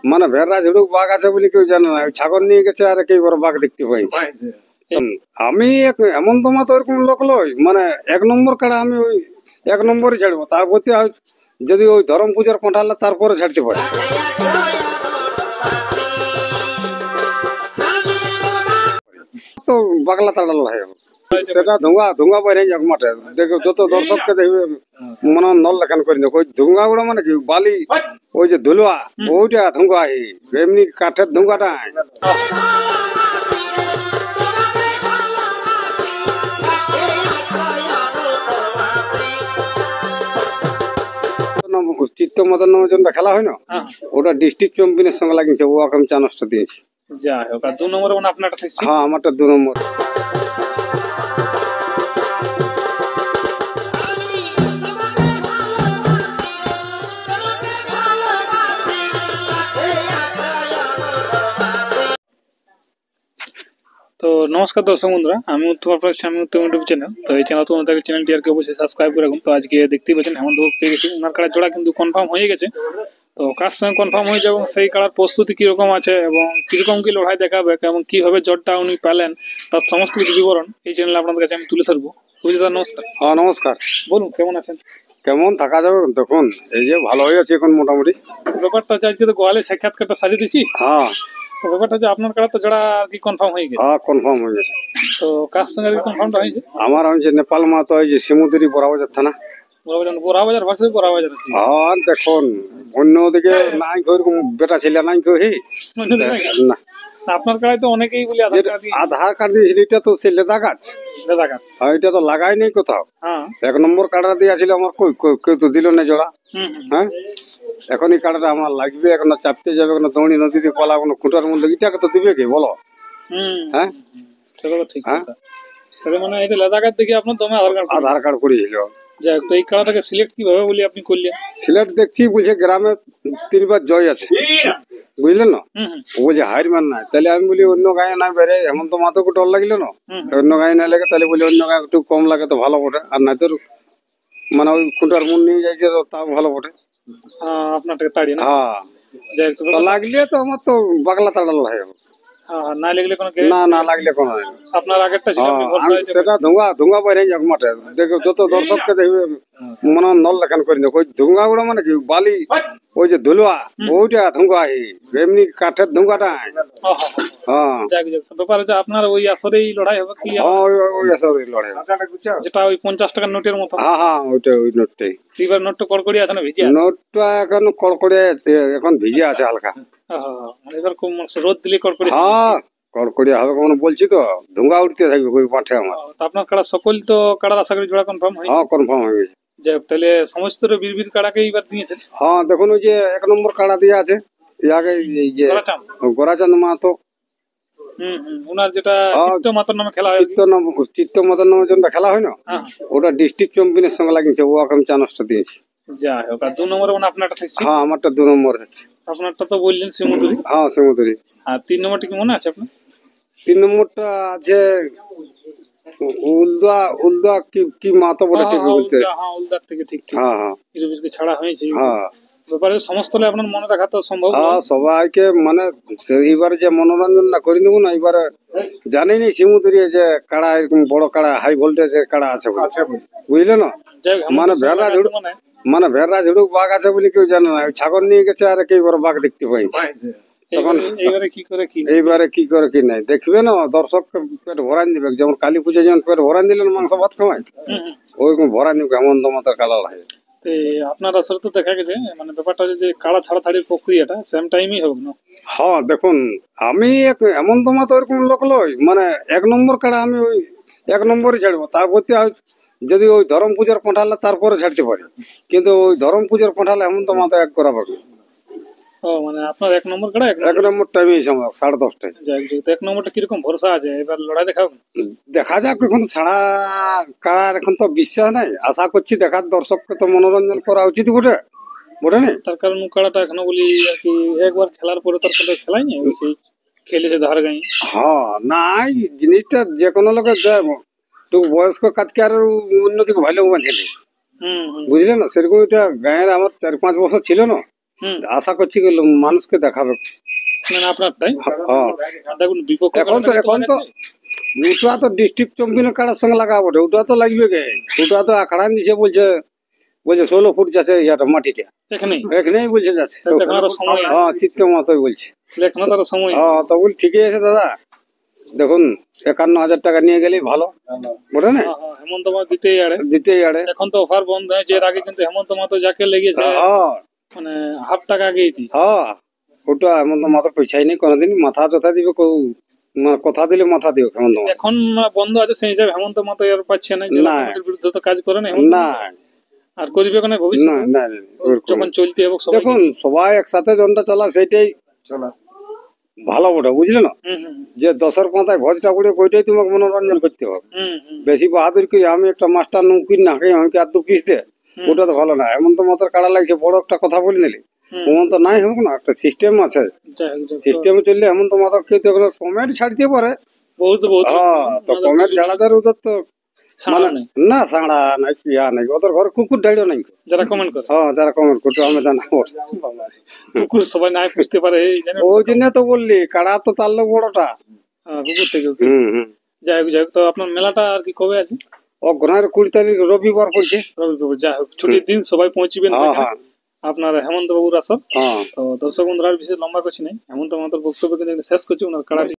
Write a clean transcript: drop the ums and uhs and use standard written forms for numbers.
মানে ভেড়া ঝুড়ুক বাঘ আছে বলে কেউ জানে না, ওই ছাগল নিয়ে গেছে আর কেউ বড় বাঘ দেখতে পাইছে। আমি এমন তোমার তো ওরকম লোক লই, মানে 1 নম্বর কাড়া আমি ওই 1 নম্বরই ছাড়বো, তার প্রতি যদি ওই ধরম পূজার পাঠালে তারপরে ছাড়তে পারি। তো বাগলা তাড়াল হয় সেটা ধোঁয়া ধোঁয়া বাইরে যাক মাঠে, দেখো যত দর্শককে দেখবে মনে নল লেখান করে দেখ। ওই ধোঁয়া গুলো মানে কি বালি, ওই যে ধুলুয়া ওইটা ধোঁয়া, এমনি কাঠের ধোঁয়াটা। চিত্ত মদন নামে যেটা খেলা হয় না, ওটা ডিস্ট্রিক্ট চ্যাম্পিয়নের সঙ্গে লাগিয়েছে, ও আমি চানসটা দিয়েছি। যাই হোক, 2 নম্বরে মানে আপনারটা থাকছে। হ্যাঁ, আমারটা 2 নম্বর। তো নমস্কার দর্শক বন্ধুরা, আমি উত্তম আমি উত্তম ইউটিউব চ্যানেল। তো এই চ্যানেল তোমাদের চ্যানেলটি আর কি অবশ্যই সাবস্ক্রাইব করে রাখুন। তো আজকে দেখতেই পাচ্ছেন হেমন্ত পেয়ে গেছি, ওনার কাড়ার জোড়া কিন্তু কনফার্ম হয়ে গেছে। তো কার সঙ্গে কনফার্ম হয়েছে এবং সেই কাড়ার প্রস্তুতি কিরকম আছে এবং কিরকম কি লড়াই দেখাবে এবং কিভাবে জটটা উনি পেলেন তার সমস্ত কিছু বিবরণ এই চ্যানেলে আপনাদের কাছে আমি তুলে ধরবো। বুঝলি, নমস্কার। হ্যাঁ নমস্কার, বলুন কেমন আছেন? কেমন থাকা যাবে, দেখুন এই যে ভালো হয়ে আছে এখন মোটামুটি। ব্যাপারটা হচ্ছে আজকে তো গোয়ালে সাক্ষাৎকারটা সাজিয়ে দিচ্ছি। হ্যাঁ, তো ব্যাপারটা হচ্ছে আপনার কাড়া তো জোড়া আর কি কনফার্ম হয়ে গেছে। হ্যাঁ কনফার্ম হয়ে গেছে। তো কার সঙ্গে আর কি কনফার্মটা হয়েছে? আমার হয়েছে নেপাল মা, তো এই যে শিমুদুরি বড়াবাজার থানা। বড়াবাজার ভার্সেস বড়াবাজার আছে। হ্যাঁ দেখুন, অন্যদিকে নাই ওরকম বেটা ছেলে নাই কেউ। না, আপনার কাছে তো অনেকেই বলে আধার কার্ড দিয়েছিল, এটা তো সে লেদা গাছ, এটা তো লাগাই নেই কোথাও। 1 নম্বর কার্ডটা দিয়েছিল আমার, কেউ তো দিল না জোড়া। হ্যাঁ, এখন এই কার্ডটা আমার লাগবে, এখন চাপতে যাবে, এখন দৌড়ি নদীতে পালা, কোনো খুঁটার মধ্যে, এটাকে তো দিবে কি বলো? হ্যাঁ ঠিক আছে, মানে এটা লেদা কার্ড দেখি আপনার দমে আধার কার্ড করেছিল। যাই হোক, তো এই কার্ডটাকে সিলেক্ট কিভাবে বলি আপনি করলেন? সিলেক্ট দেখছি বলছে গ্রামে 3 বার জয় আছে, বুঝলেন না? ও যে হারমান নাই, তাহলে আমি বলি অন্য গায়ে না বেড়ে, এমন তো মাথা ডর লাগলো না, অন্য গায়ে না লাগে, তাহলে বলি অন্য গায়ে একটু কম লাগে তো ভালো বটে, আর নাই তোর মানে ওই খুঁটার মন নিয়ে যাইছে তো তাও ভালো বটে। আপনারটাকে তাড়িয়ে না? হ্যাঁ, লাগলে তো আমার তো বাগলা তাড়াল হয়। না লাগলে কোনো না, না লাগলে কোনো আপনার আগেরটা ছিল সেটা ধোঁয়া ধোঁয়া বাইরে যাক মাঠে, দেখো যত দর্শককে দেখবে মনে নল লেখান করে দেখ। ওই ধোঁয়া গুলো মানে কি বালি, ওই যে ধুলুয়া ওইটা ধোঁয়া, এমনি কাঠের ধোঁয়াটা। হ্যাঁ, ব্যাপার হচ্ছে আপনার ওই আসরেই লড়াই হবে কি? ওই আসরেই লড়াই, যেটা ওই 50 টাকার নোটের মতো। হ্যাঁ হ্যাঁ, ওইটা ওই নোটটাই। এবার নোটটা কড়কড়িয়ে আছে না ভিজে? নোটটা এখন কড়কড়িয়ে, এখন ভিজে আছে হালকা। এবার রোদ দিলে কড়কড়িয়ে। হ্যাঁ, কড়কড়িয়ে হবে, কোনো বলছি তো, ধোঁয়া উঠতে থাকবে ওই মাঠে আমার। আপনার কাড়া সকল তো কাড়ার আশা করি জোড়া কনফার্ম হয়? হ্যাঁ কনফার্ম হয়ে গেছে। যাই হোক, তাহলে সমস্ত বীর কাড়াকে এবার দিয়েছে। হ্যাঁ দেখুন, ওই যে 1 নম্বর কাড়া দিয়ে আছে, আগে এই যে গোরাচাঁদ মাহাতো, ওনার যেটা চিত্ত মাতার নামে খেলা হয়, চিত্ত মদন নামে যেটা খেলা হয় না, ওটা ডিস্ট্রিক্ট চ্যাম্পিয়নের সঙ্গে লাগিয়েছে, ও আমি চানসটা দিয়েছি। যাই হোক, 2 নম্বরে মানে আপনারটা থাকছে। হ্যাঁ, আমারটা 2 নম্বর আছে। আপনারটা তো বললেন শিমুদুরি। হ্যাঁ শিমুদুরি। আর 3 নম্বরটা কি মনে আছে আপনার? 3 নম্বরটা আছে উলদা, উলদা কি মাতো বলে ঠিক বলতে। হ্যাঁ, উলদার থেকে ঠিক। হ্যাঁ হ্যাঁ, এরবিরকে ছাড়া হয়েছে। হ্যাঁ, ব্যাপারে সমস্ত আপনার মনে রাখা তো সম্ভব। হ্যাঁ, সবাইকে মানে এইবার যে মনোরঞ্জন না করে দেবো না, এবারে জানি নি শিমুদুরি যে কাড়া এরকম বড় কাড়া হাই ভোল্টেজের কাড়া আছে, বুঝলে না? মানে ভেড়া ঝুড়ুক, মানে ভেড়া ঝুড়ুক বাঘ আছে বলে কেউ জানে না, ছাগল নিয়ে গেছে আর কেউ বড় বাঘ দেখতে পাইছে। তখন এইবারে কি করে কি নাই দেখবে না, দর্শক পেট ভরান দিবে, যেমন কালী পূজা যেমন পেট ভরান দিলেন মাংস ভাত খাওয়াই, ওইরকম ভরান দিবে, এমন তোমাদের কালা লাগে। আপনার আসলে তো দেখা গেছে মানে ব্যাপারটা যে কাড়া ছাড়াছাড়ির প্রক্রিয়াটা সেম টাইমই হোক না। হ্যাঁ দেখুন, আমি এমন তোমার তো ওরকম লোক লই, মানে 1 নম্বর কাড়া আমি ওই 1 নম্বরই ছাড়বো, তার প্রতি যদি ওই ধরম পূজার পাঠালে তারপরে ছাড়তে পারি, কিন্তু ওই ধরম পূজার পাঠালে এমন তো মাথা এক করা পাবে। মানে আপনার 1 নম্বর কাড়া 1 নম্বর টাইমে সময় 10:30টায়। যাই হোক, 1 নম্বরটা কিরকম ভরসা আছে এবার লড়াই দেখাবো? দেখা যাক, এখন ছাড়া কাড়ার এখন তো বিশ্বাস নাই, আশা করছি দেখার, দর্শককে তো মনোরঞ্জন করা উচিত বটে, বটে না? তার কারণ কাড়াটা এখনো বলি আর কি একবার খেলার পরে তার সাথে খেলাই নেই, সেই খেলেছে ধার গাই। হ্যাঁ, নাই জিনিসটা যে কোনো লোকের একটু বয়স্ক কাজকে আর অন্যদিকে ভালো বাঁধেনি, বুঝলে না? সেরকম এটা গায়ের আমার 4-5 বছর ছিল না, হুম। আশা করছি কি মানুষকে দেখাবে। মানে আপনারটাই হ্যাঁ দেখুন বিপক্ষ এখন তো ওটা তো ডিস্ট্রিক্ট চ্যাম্পিয়নের কাড়ার সঙ্গে লাগাবো, ওটা তো লাগবে কে, ওটা তো আখড়া দিছে, বলছে 16 ফুট যাচ্ছে ইয়াটা মাটিটা এখানেই এখানেই বলছে যাচ্ছে। এখন আরো সময় আছে। হ্যাঁ চিত্ত মতোই বলছে। এখনো তার সময় আছে। হ্যাঁ তো বল ঠিকই আছে দাদা, দেখুন 51,000 টাকা নিয়ে গেলেই ভালো, বুঝলে না, হ্যাঁ, হ্যাঁ, হেমন্ত মাহাতো দিতেই আড়ে। দিতেই আড়ে। এখন তো অফার বন্ধ হয়েছে, এর আগে কিন্তু হেমন্ত মাহাতো যাকে লেগেছে হ্যাঁ মানে হাফ টাকা আগেই দিই। হ্যাঁ ওটা এমন মাথা পয়সাই নেই কোনোদিন, মাথা যথা দিবে কথা দিলে মাথা দিও কেমন তোমার। এখন বন্ধ আছে সেই হিসাবে হেমন্ত মাহাতো আর পাচ্ছে না, জেলা না। কমিটির বিরুদ্ধে তো কাজ করে না হেমন্ত না মাহাতো। আর করবে কেন না ভবিষ্যতে না না, ওরকম যখন না। চলতে হবে সবাই। দেখুন সবাই একসাথে জনটা চলা সেটাই ভালো বটে, বুঝলে না, হুম হুম যে 10-এর পাতায় ভজটা করে ওইটাই তোমাকে মনোরঞ্জন করতে হবে। হুম হুম বেশি বাহাদুর করে আমি একটা মাস্টার নৌকির না খাই আমাকে আর 2 পিস দে, হুম। ওটা তো ভালো না। এমন তো মাথার কাড়া লাগছে, বড় একটা কথা বলে নিলি, হুম। ওমন তো নাই হোক না, একটা সিস্টেম আছে, যাই হোক, যাই হোক। সিস্টেমে চললে এমন তো মাথা খেয়ে কমেন্ট ছাড়তে পারে। বহুত বহুত হ্যাঁ তো কমেন্ট ছাড়াদের ওদের তো সাড়া মানে নেই। না সাড়া নাই পিয়া নাই, ওদের ঘরে কুকুর ডাইড়ো নাই। যারা কমেন্ট করে হ্যাঁ যারা কমেন্ট করতো আমি জানাবো। কুকুর সবাই নাই বুঝতে পারে এই জানে ওই জন্য তো বললি কাড়া তো তার লোক বড়টা। কুকুর থেকে। হুম। যাই হোক যাই হোক, তো আপনার মেলাটা আর কি কবে আছে? অগ্রহের 20 তারিখ রবিবার পড়ছে। রবিবার। যাই হোক ছুটির দিন, সবাই পৌঁছবেন হ্যাঁ সেখানে। হ্যাঁ আপনার হেমন্ত বাবুর আসর। হ্যাঁ। তো দর্শক বন্ধুরা আর বিশেষ লম্বা করছি নাই, হেমন্ত মাহাতোর বক্তব্য কিন্তু শেষ করছি, ওনার কাড়া